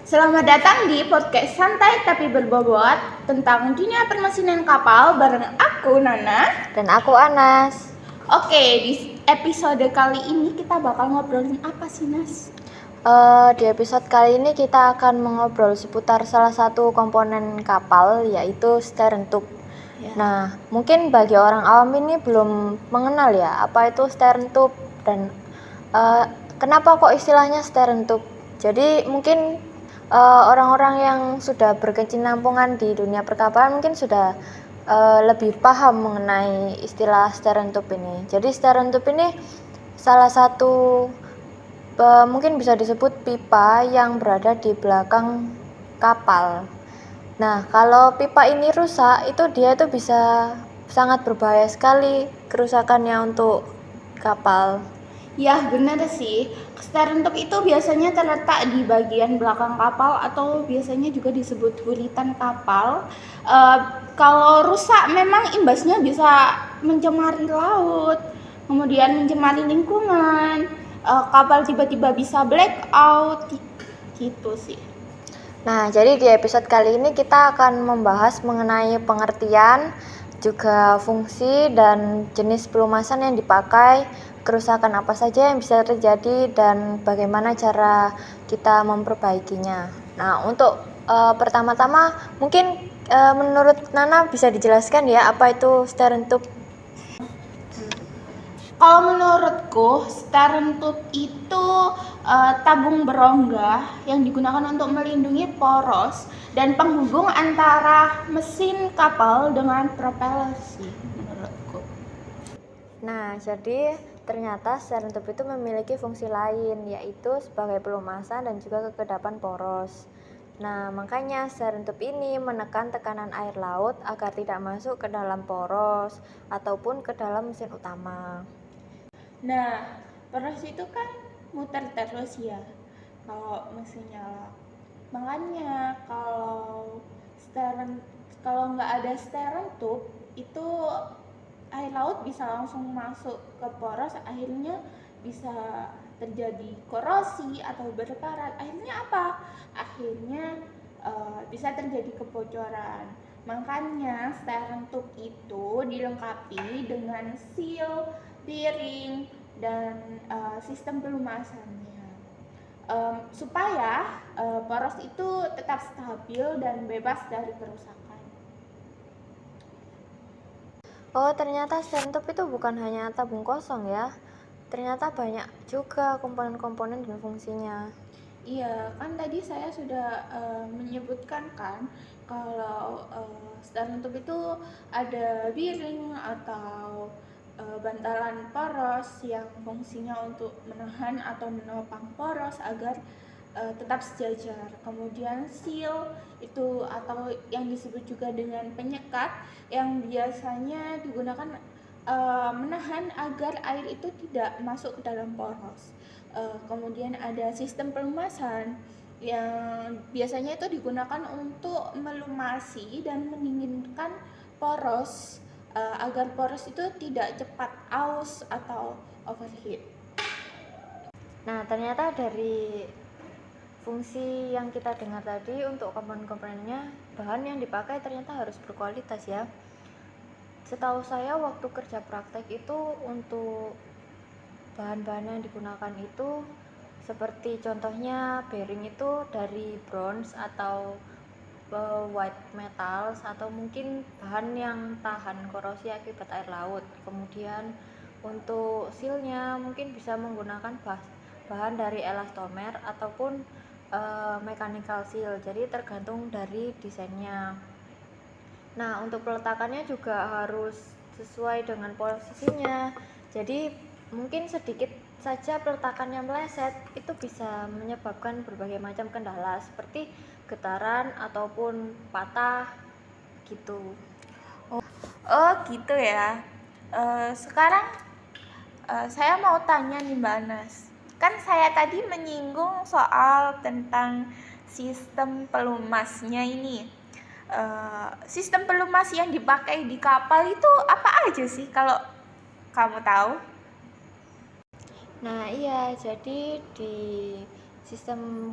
Selamat datang di podcast santai tapi berbobot tentang dunia permesinan kapal bareng aku Nana. Dan aku Anas. Oke, di episode kali ini kita bakal ngobrolin apa sih Nas? Di episode kali ini kita akan mengobrol seputar salah satu komponen kapal, yaitu steering tube. Ya. Nah, mungkin bagi orang awam ini belum mengenal ya apa itu steering tube dan kenapa kok istilahnya steering tube. Jadi mungkin orang-orang yang sudah berkesinambungan di dunia perkapalan mungkin sudah lebih paham mengenai istilah steering tube ini. Jadi steering tube ini salah satu mungkin bisa disebut pipa yang berada di belakang kapal. Nah, kalau pipa ini rusak, itu dia itu bisa sangat berbahaya sekali kerusakannya untuk kapal. Ya benar sih, steering tube itu biasanya terletak di bagian belakang kapal atau biasanya juga disebut buritan kapal. Kalau rusak memang imbasnya bisa mencemari laut, kemudian mencemari lingkungan. Kapal tiba-tiba bisa black out gitu sih. Nah, jadi di episode kali ini kita akan membahas mengenai pengertian, juga fungsi dan jenis pelumasan yang dipakai, kerusakan apa saja yang bisa terjadi, dan bagaimana cara kita memperbaikinya. Nah, untuk pertama-tama mungkin menurut Nana bisa dijelaskan ya apa itu steering tube? Kalau menurutku, steering tube itu tabung berongga yang digunakan untuk melindungi poros dan penghubung antara mesin kapal dengan propeller sih menurutku. Nah, jadi ternyata steering tube itu memiliki fungsi lain, yaitu sebagai pelumasan dan juga kekedapan poros. Nah, makanya steering tube ini menekan tekanan air laut agar tidak masuk ke dalam poros ataupun ke dalam mesin utama. Nah, poros itu kan muter terus ya kalau mesin nyala. Makanya kalau nggak ada steering tube itu air laut bisa langsung masuk ke poros, akhirnya bisa terjadi korosi atau berkarat. Akhirnya apa? Akhirnya bisa terjadi kebocoran. Makanya steering tube itu dilengkapi dengan seal, bearing, dan sistem pelumasannya. Supaya poros itu tetap stabil dan bebas dari kerusakan. Oh, ternyata steering tube itu bukan hanya tabung kosong ya. Ternyata banyak juga komponen-komponen dan fungsinya. Iya, kan tadi saya sudah menyebutkan kan kalau steering tube itu ada bearing atau bantalan poros yang fungsinya untuk menahan atau menopang poros agar tetap sejajar. Kemudian seal itu atau yang disebut juga dengan penyekat yang biasanya digunakan menahan agar air itu tidak masuk ke dalam poros. Kemudian ada sistem pelumasan yang biasanya itu digunakan untuk melumasi dan mendinginkan poros agar poros itu tidak cepat aus atau overheat. Nah, ternyata dari fungsi yang kita dengar tadi untuk komponen-komponennya, bahan yang dipakai ternyata harus berkualitas ya. Setahu saya waktu kerja praktek itu untuk bahan-bahan yang digunakan itu seperti contohnya bearing itu dari bronze atau white metals atau mungkin bahan yang tahan korosi akibat air laut. Kemudian untuk sealnya mungkin bisa menggunakan bahan dari elastomer ataupun mechanical seal, jadi tergantung dari desainnya. Nah, untuk peletakannya juga harus sesuai dengan posisinya. Jadi mungkin sedikit saja peletakannya meleset itu bisa menyebabkan berbagai macam kendala seperti getaran ataupun patah gitu. Oh gitu ya. Sekarang saya mau tanya nih Mbak Anas. Kan saya tadi menyinggung soal tentang sistem pelumasnya ini. Sistem pelumas yang dipakai di kapal itu apa aja sih kalau kamu tahu? Nah, iya, jadi di sistem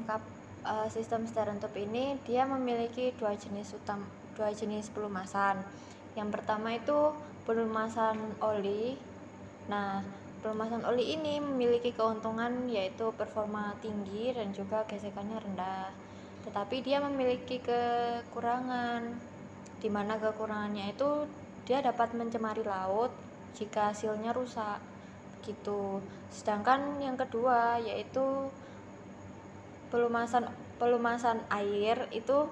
sistem steering tube ini dia memiliki dua jenis pelumasan. Yang pertama itu pelumasan oli. Nah, pelumasan oli ini memiliki keuntungan yaitu performa tinggi dan juga gesekannya rendah. Tetapi dia memiliki kekurangan, di mana kekurangannya itu dia dapat mencemari laut jika silnya rusak gitu. Sedangkan yang kedua yaitu pelumasan air itu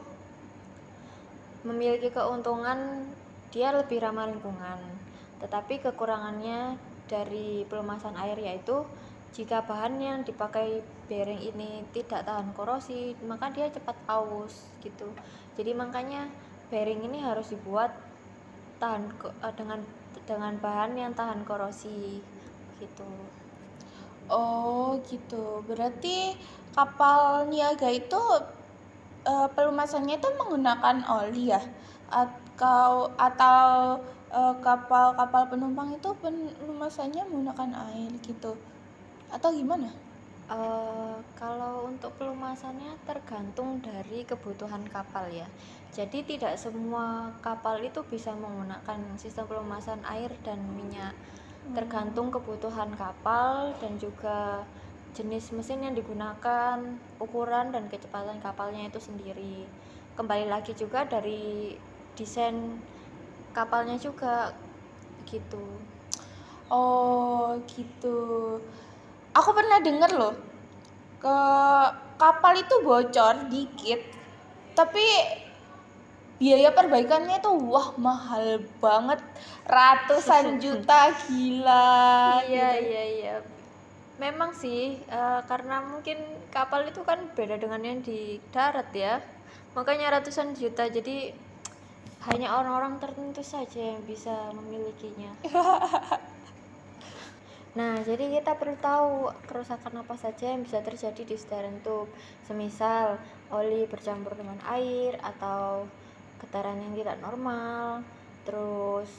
memiliki keuntungan dia lebih ramah lingkungan. Tetapi kekurangannya dari pelumasan air yaitu jika bahan yang dipakai bearing ini tidak tahan korosi, maka dia cepat aus gitu. Jadi makanya bearing ini harus dibuat dengan bahan yang tahan korosi gitu. Oh gitu, berarti kapal niaga itu pelumasannya itu menggunakan oli ya? Atau kapal-kapal penumpang itu pelumasannya menggunakan air gitu? Atau gimana? Kalau untuk pelumasannya tergantung dari kebutuhan kapal ya. Jadi tidak semua kapal itu bisa menggunakan sistem pelumasan air dan minyak. Tergantung kebutuhan kapal dan juga jenis mesin yang digunakan, ukuran dan kecepatan kapalnya itu sendiri. Kembali lagi juga dari desain kapalnya juga gitu. Oh gitu. Aku pernah dengar loh, ke kapal itu bocor dikit, tapi biaya perbaikannya itu wah mahal banget, ratusan juta, gila Iya, gitu. iya. Memang sih, karena mungkin kapal itu kan beda dengan yang di darat ya. Makanya ratusan juta. Jadi hanya orang-orang tertentu saja yang bisa memilikinya. Nah, jadi kita perlu tahu kerusakan apa saja yang bisa terjadi di steering tube. Semisal oli bercampur dengan air atau getaran yang tidak normal, terus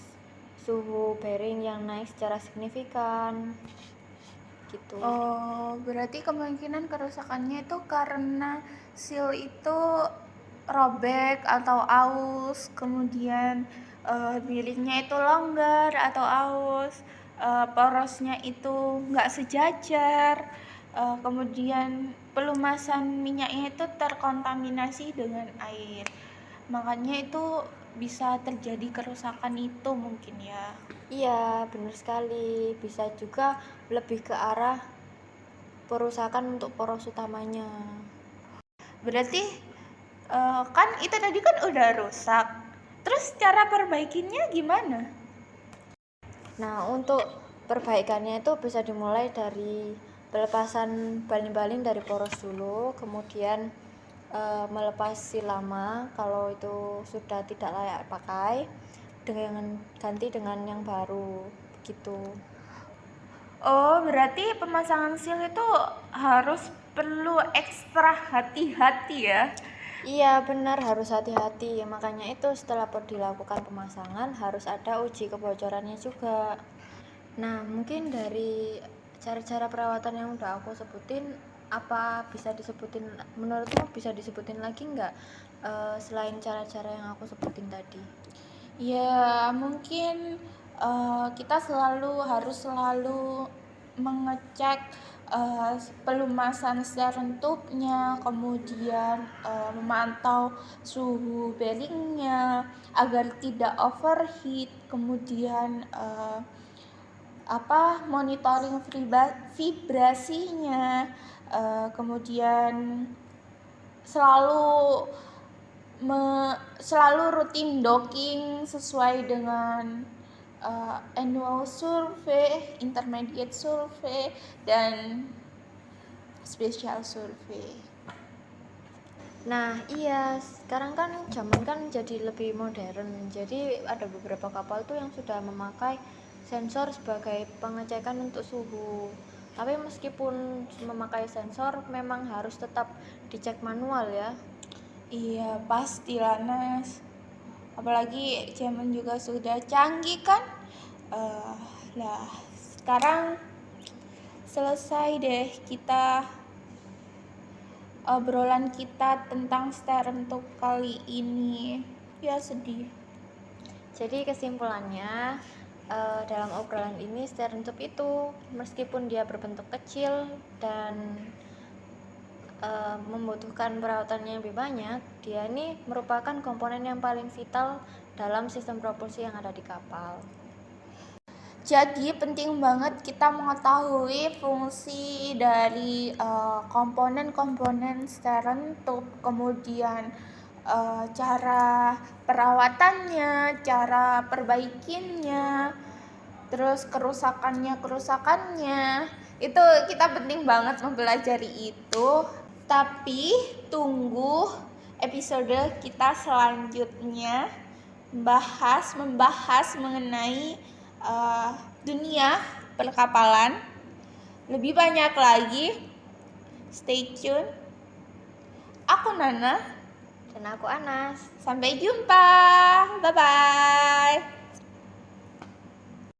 suhu bearing yang naik secara signifikan gitu. Oh, berarti kemungkinan kerusakannya itu karena seal itu robek atau aus, kemudian bearingnya itu longgar atau aus, porosnya itu nggak sejajar, kemudian pelumasan minyaknya itu terkontaminasi dengan air. Makanya itu bisa terjadi kerusakan itu mungkin ya. Iya, benar sekali. Bisa juga lebih ke arah perusakan untuk poros utamanya. Berarti kan itu tadi kan udah rusak. Terus cara perbaikinya gimana? Nah, untuk perbaikannya itu bisa dimulai dari pelepasan baling-baling dari poros dulu, kemudian melepas lama kalau itu sudah tidak layak pakai, dengan ganti dengan yang baru gitu. Oh, berarti pemasangan seal itu harus perlu ekstra hati-hati ya. Iya benar, harus hati-hati. Makanya itu setelah dilakukan pemasangan harus ada uji kebocorannya juga. Nah, mungkin dari cara-cara perawatan yang udah aku sebutin, apa bisa disebutin, menurutmu bisa disebutin lagi nggak selain cara-cara yang aku sebutin tadi? Ya, mungkin kita harus selalu mengecek pelumasan steering tube-nya, kemudian memantau suhu bearingnya agar tidak overheat, kemudian monitoring vibrasinya, kemudian selalu selalu rutin docking sesuai dengan annual survey, intermediate survey, dan special survey. Nah, iya, sekarang kan zaman kan jadi lebih modern. Jadi ada beberapa kapal tuh yang sudah memakai sensor sebagai pengecekan untuk suhu. Tapi meskipun memakai sensor, memang harus tetap dicek manual ya. Iya, pastilah Nas. Apalagi zaman juga sudah canggih kan. Lah, sekarang selesai deh kita obrolan kita tentang Stereotype kali ini. Ya sedih. Jadi kesimpulannya, dalam obrolan ini stereotype itu meskipun dia berbentuk kecil dan membutuhkan perawatannya lebih banyak, dia ini merupakan komponen yang paling vital dalam sistem propulsi yang ada di kapal. Jadi penting banget kita mengetahui fungsi dari komponen-komponen stereotype, kemudian cara perawatannya, cara perbaikinnya, terus kerusakannya, itu kita penting banget mempelajari itu. Tapi tunggu episode kita selanjutnya membahas mengenai dunia perkapalan lebih banyak lagi. Stay tune. Aku Nana Dan aku Anas. Sampai jumpa. Bye bye.